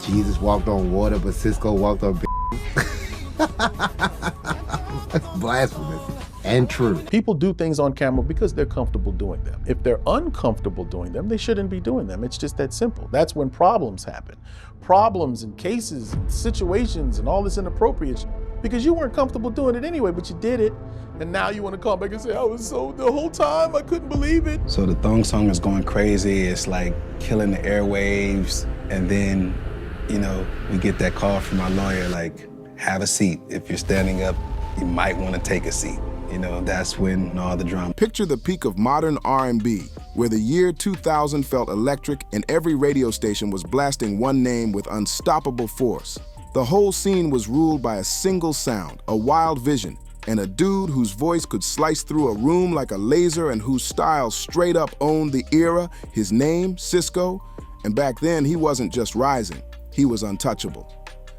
Jesus walked on water, but Sisqó walked on blasphemous and true. People do things on camera because they're comfortable doing them. If they're uncomfortable doing them, they shouldn't be doing them. It's just that simple. That's when problems happen. Problems and cases and situations and all this inappropriate because you weren't comfortable doing it anyway, but you did it. And now you want to come back and say, I was so, the whole time, I couldn't believe it. So the Thong Song is going crazy. It's like killing the airwaves. And then, you know, we get that call from our lawyer, like, have a seat. If you're standing up, you might want to take a seat. You know, that's when all the drama. Picture the peak of modern R&B, where the year 2000 felt electric and every radio station was blasting one name with unstoppable force. The whole scene was ruled by a single sound, a wild vision, and a dude whose voice could slice through a room like a laser and whose style straight up owned the era. His name, Sisqó, and back then he wasn't just rising, he was untouchable.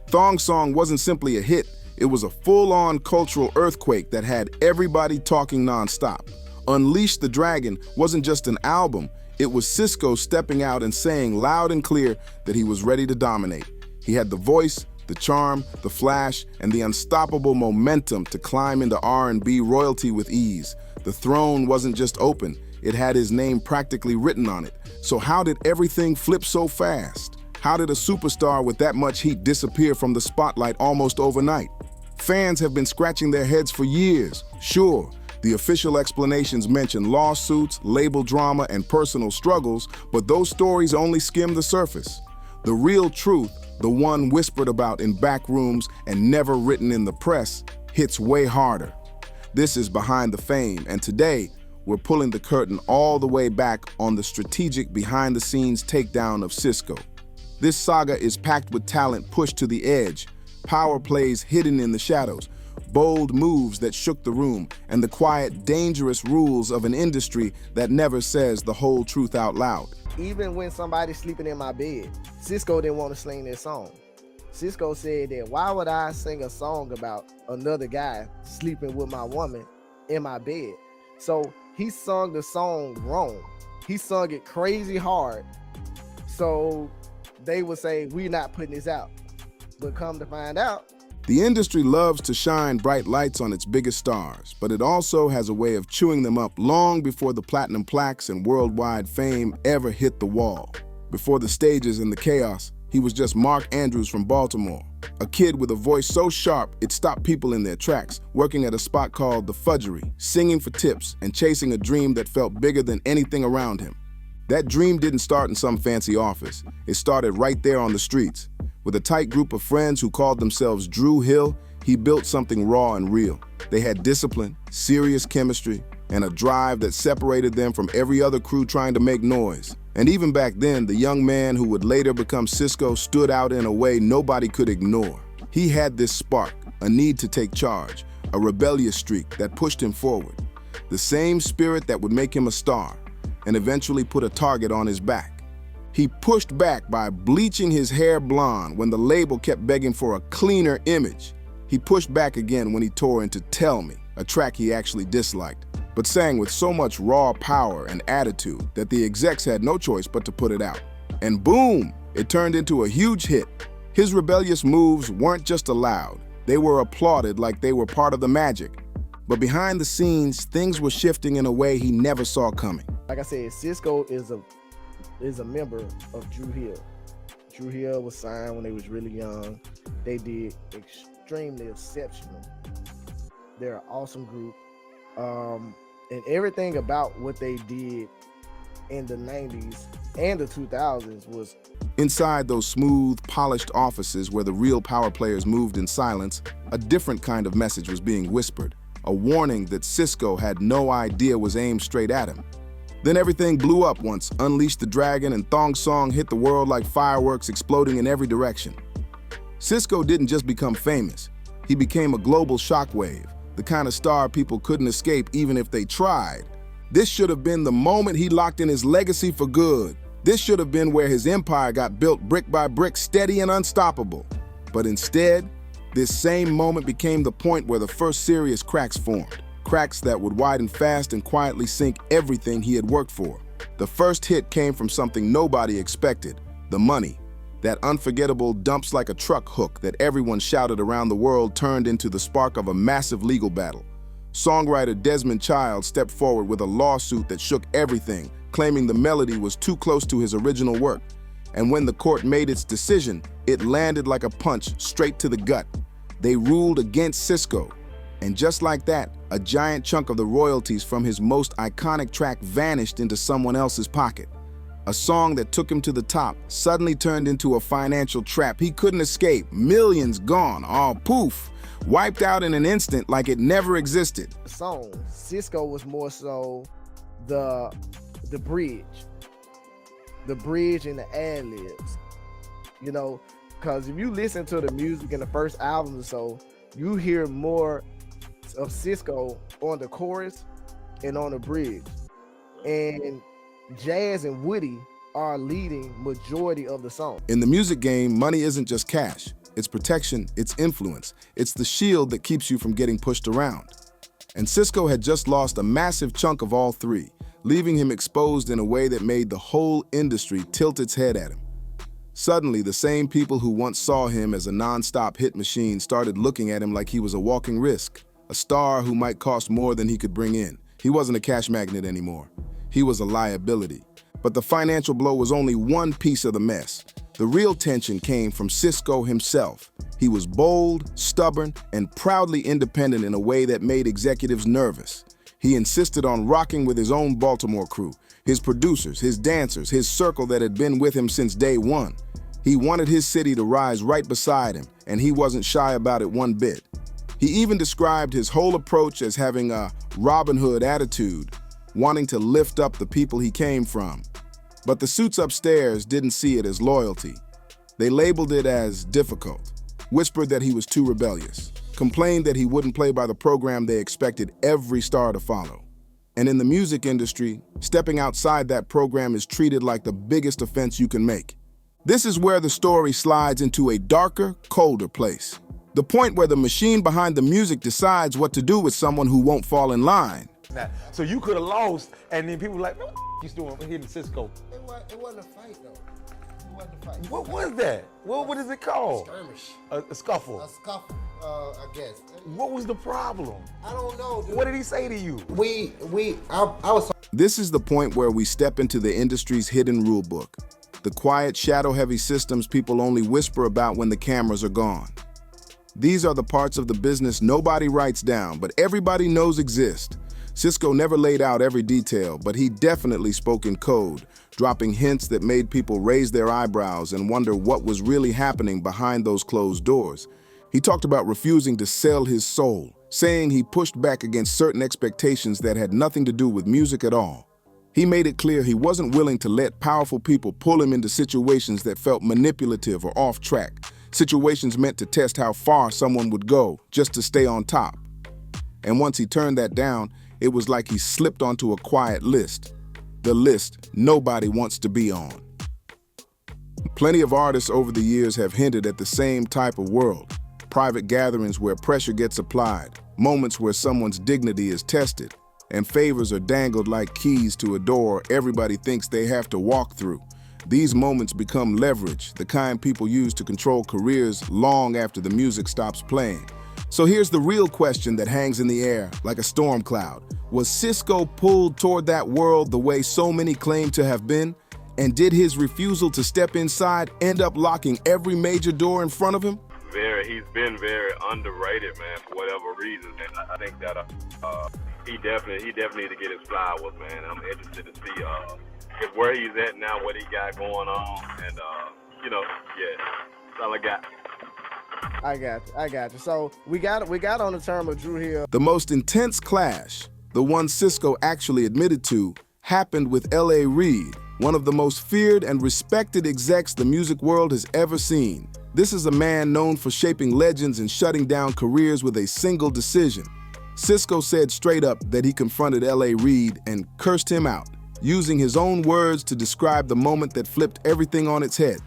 Thong Song wasn't simply a hit, it was a full-on cultural earthquake that had everybody talking nonstop. Unleash the Dragon wasn't just an album, it was Sisqó stepping out and saying loud and clear that he was ready to dominate. He had the voice, the charm, the flash, and the unstoppable momentum to climb into R&B royalty with ease. The throne wasn't just open, it had his name practically written on it. So how did everything flip so fast? How did a superstar with that much heat disappear from the spotlight almost overnight? Fans have been scratching their heads for years. Sure, the official explanations mention lawsuits, label drama, and personal struggles, but those stories only skim the surface. The real truth, the one whispered about in back rooms and never written in the press, hits way harder. This is Behind the Fame, and today, we're pulling the curtain all the way back on the strategic behind-the-scenes takedown of Sisqó. This saga is packed with talent pushed to the edge, power plays hidden in the shadows, bold moves that shook the room, and the quiet, dangerous rules of an industry that never says the whole truth out loud. Even when somebody's sleeping in my bed, Sisqó didn't want to sing that song. Sisqó said that, why would I sing a song about another guy sleeping with my woman in my bed? So he sung the song wrong. He sung it crazy hard. So they would say, we're not putting this out. But come to find out, the industry loves to shine bright lights on its biggest stars, but it also has a way of chewing them up long before the platinum plaques and worldwide fame ever hit the wall. Before the stages and the chaos, he was just Mark Andrews from Baltimore, a kid with a voice so sharp it stopped people in their tracks, working at a spot called the Fudgery, singing for tips and chasing a dream that felt bigger than anything around him. That dream didn't start in some fancy office. It started right there on the streets. With a tight group of friends who called themselves Drew Hill, he built something raw and real. They had discipline, serious chemistry, and a drive that separated them from every other crew trying to make noise. And even back then, the young man who would later become Sisqó stood out in a way nobody could ignore. He had this spark, a need to take charge, a rebellious streak that pushed him forward. The same spirit that would make him a star and eventually put a target on his back. He pushed back by bleaching his hair blonde when the label kept begging for a cleaner image. He pushed back again when he tore into Tell Me, a track he actually disliked, but sang with so much raw power and attitude that the execs had no choice but to put it out. And boom, it turned into a huge hit. His rebellious moves weren't just allowed, they were applauded like they were part of the magic. But behind the scenes, things were shifting in a way he never saw coming. like I said, Sisqó is a member of Drew Hill. Drew Hill was signed when they was really young. They did extremely exceptional. They're an awesome group. And everything about what they did in the 90s and the 2000s was... Inside those smooth, polished offices where the real power players moved in silence, a different kind of message was being whispered, a warning that Sisqó had no idea was aimed straight at him. Then everything blew up once Unleash the Dragon and Thong Song hit the world like fireworks exploding in every direction. Sisqó didn't just become famous, he became a global shockwave, the kind of star people couldn't escape even if they tried. This should have been the moment he locked in his legacy for good. This should have been where his empire got built brick by brick, steady and unstoppable. But instead, this same moment became the point where the first serious cracks formed. Cracks that would widen fast and quietly sink everything he had worked for. The first hit came from something nobody expected, the money. That unforgettable dumps like a truck hook that everyone shouted around the world turned into the spark of a massive legal battle. Songwriter Desmond Child stepped forward with a lawsuit that shook everything, claiming the melody was too close to his original work. And when the court made its decision, it landed like a punch straight to the gut. They ruled against Sisqó. And just like that, a giant chunk of the royalties from his most iconic track vanished into someone else's pocket. A song that took him to the top suddenly turned into a financial trap he couldn't escape. Millions gone, all poof, wiped out in an instant like it never existed. The song, Sisqó was more so the bridge and the ad-libs, you know, because if you listen to the music in the first album or so, you hear more of Sisqó on the chorus and on the bridge. And Jazz and Woody are leading majority of the song. In the music game, money isn't just cash. It's protection, it's influence. It's the shield that keeps you from getting pushed around. And Sisqó had just lost a massive chunk of all three, leaving him exposed in a way that made the whole industry tilt its head at him. Suddenly, the same people who once saw him as a non-stop hit machine started looking at him like he was a walking risk, a star who might cost more than he could bring in. He wasn't a cash magnet anymore. He was a liability. But the financial blow was only one piece of the mess. The real tension came from Sisqó himself. He was bold, stubborn, and proudly independent in a way that made executives nervous. He insisted on rocking with his own Baltimore crew, his producers, his dancers, his circle that had been with him since day one. He wanted his city to rise right beside him, and he wasn't shy about it one bit. He even described his whole approach as having a Robin Hood attitude, wanting to lift up the people he came from. But the suits upstairs didn't see it as loyalty. They labeled it as difficult, whispered that he was too rebellious, complained that he wouldn't play by the program they expected every star to follow. And in the music industry, stepping outside that program is treated like the biggest offense you can make. This is where the story slides into a darker, colder place. The point where the machine behind the music decides what to do with someone who won't fall in line. So you could have lost, and then people were like, "Man, what he's doing hitting Sisqó?" It wasn't a fight though. It wasn't a fight. What was that? What is it called? Skirmish. A scuffle. A scuffle, I guess. What was the problem? I don't know, dude. What did he say to you? I was. This is the point where we step into the industry's hidden rulebook. The quiet, shadow-heavy systems people only whisper about when the cameras are gone. These are the parts of the business nobody writes down, but everybody knows exist. Sisqó never laid out every detail, but he definitely spoke in code, dropping hints that made people raise their eyebrows and wonder what was really happening behind those closed doors. He talked about refusing to sell his soul, saying he pushed back against certain expectations that had nothing to do with music at all. He made it clear he wasn't willing to let powerful people pull him into situations that felt manipulative or off track, situations meant to test how far someone would go just to stay on top. And once he turned that down, it was like he slipped onto a quiet list, the list nobody wants to be on. Plenty of artists over the years have hinted at the same type of world, private gatherings where pressure gets applied, moments where someone's dignity is tested, and favors are dangled like keys to a door everybody thinks they have to walk through. These moments become leverage, the kind people use to control careers long after the music stops playing. So here's the real question that hangs in the air like a storm cloud. Was Sisqó pulled toward that world the way so many claim to have been? And did his refusal to step inside end up locking every major door in front of him? He's been very underrated, man, for whatever reason. And I think that he definitely need to get his flowers, man. I'm interested to see where he's at now, what he got going on, and that's all I got. I got you. So we got on the term of Drew Hill. The most intense clash, the one Sisqó actually admitted to, happened with L.A. Reid, one of the most feared and respected execs the music world has ever seen. This is a man known for shaping legends and shutting down careers with a single decision. Sisqó said straight up that he confronted L.A. Reid and cursed him out, using his own words to describe the moment that flipped everything on its head.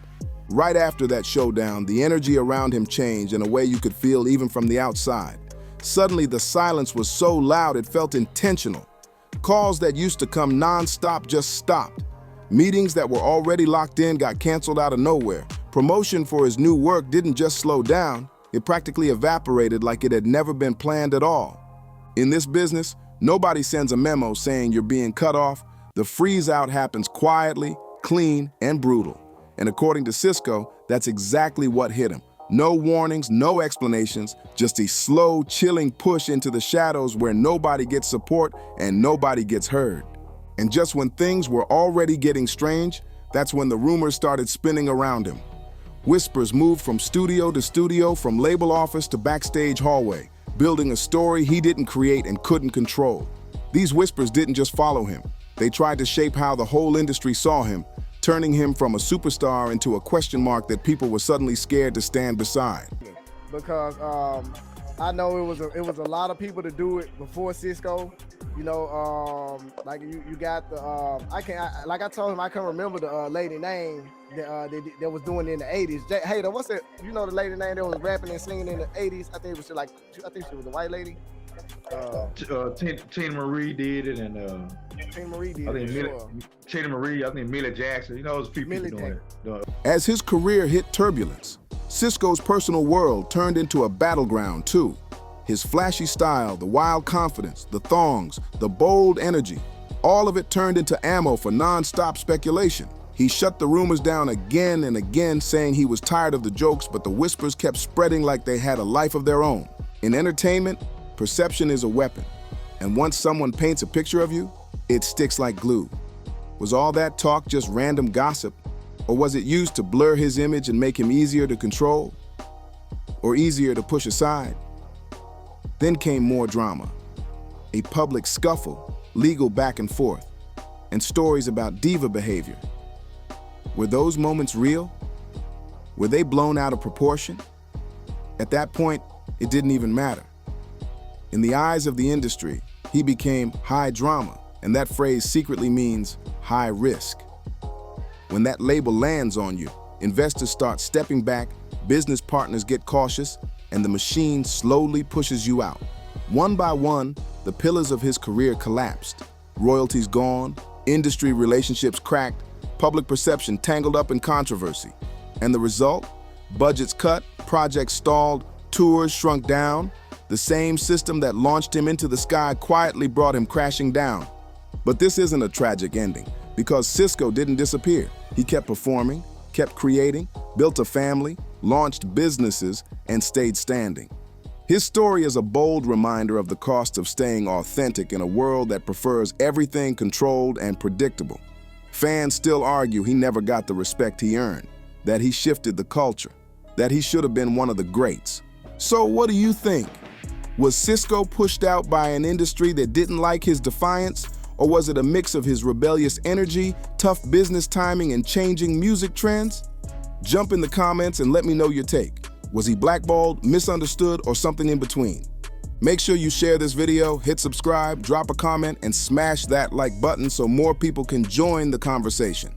Right after that showdown, the energy around him changed in a way you could feel even from the outside. Suddenly, the silence was so loud it felt intentional. Calls that used to come non-stop just stopped. Meetings that were already locked in got canceled out of nowhere. Promotion for his new work didn't just slow down, it practically evaporated like it had never been planned at all. In this business, nobody sends a memo saying you're being cut off. The freeze-out happens quietly, clean, and brutal. And according to Sisqó, that's exactly what hit him. No warnings, no explanations, just a slow, chilling push into the shadows where nobody gets support and nobody gets heard. And just when things were already getting strange, that's when the rumors started spinning around him. Whispers moved from studio to studio, from label office to backstage hallway, building a story he didn't create and couldn't control. These whispers didn't just follow him. They tried to shape how the whole industry saw him, turning him from a superstar into a question mark that people were suddenly scared to stand beside. Because I know it was a lot of people to do it before Sisqó. You know, like you got the like I told him, I can't remember the lady name that was doing it in the 80s. Hey, what's that? You know the lady name that was rapping and singing in the 80s? I think she was a white lady. Tina Marie did it, and Tina Marie did I think it. Tina Marie, I think Millie Jackson. You know, those people doing it. As his career hit turbulence, Sisqó's personal world turned into a battleground too. His flashy style, the wild confidence, the thongs, the bold energy, all of it turned into ammo for non-stop speculation. He shut the rumors down again and again, saying he was tired of the jokes, but the whispers kept spreading like they had a life of their own. In entertainment, perception is a weapon, and once someone paints a picture of you, it sticks like glue. Was all that talk just random gossip, or was it used to blur his image and make him easier to control, or easier to push aside? Then came more drama, a public scuffle, legal back and forth, and stories about diva behavior. Were those moments real? Were they blown out of proportion? At that point, it didn't even matter. In the eyes of the industry, he became high drama, and that phrase secretly means high risk. When that label lands on you, investors start stepping back, business partners get cautious, and the machine slowly pushes you out. One by one, the pillars of his career collapsed. Royalties gone, industry relationships cracked, public perception tangled up in controversy. And the result? Budgets cut, projects stalled, tours shrunk down. The same system that launched him into the sky quietly brought him crashing down. But this isn't a tragic ending, because Sisqó didn't disappear. He kept performing, kept creating, built a family, launched businesses, and stayed standing. His story is a bold reminder of the cost of staying authentic in a world that prefers everything controlled and predictable. Fans still argue he never got the respect he earned, that he shifted the culture, that he should have been one of the greats. So what do you think? Was Sisqó pushed out by an industry that didn't like his defiance, or was it a mix of his rebellious energy, tough business timing, and changing music trends? Jump in the comments and let me know your take. Was he blackballed, misunderstood, or something in between? Make sure you share this video, hit subscribe, drop a comment, and smash that like button so more people can join the conversation.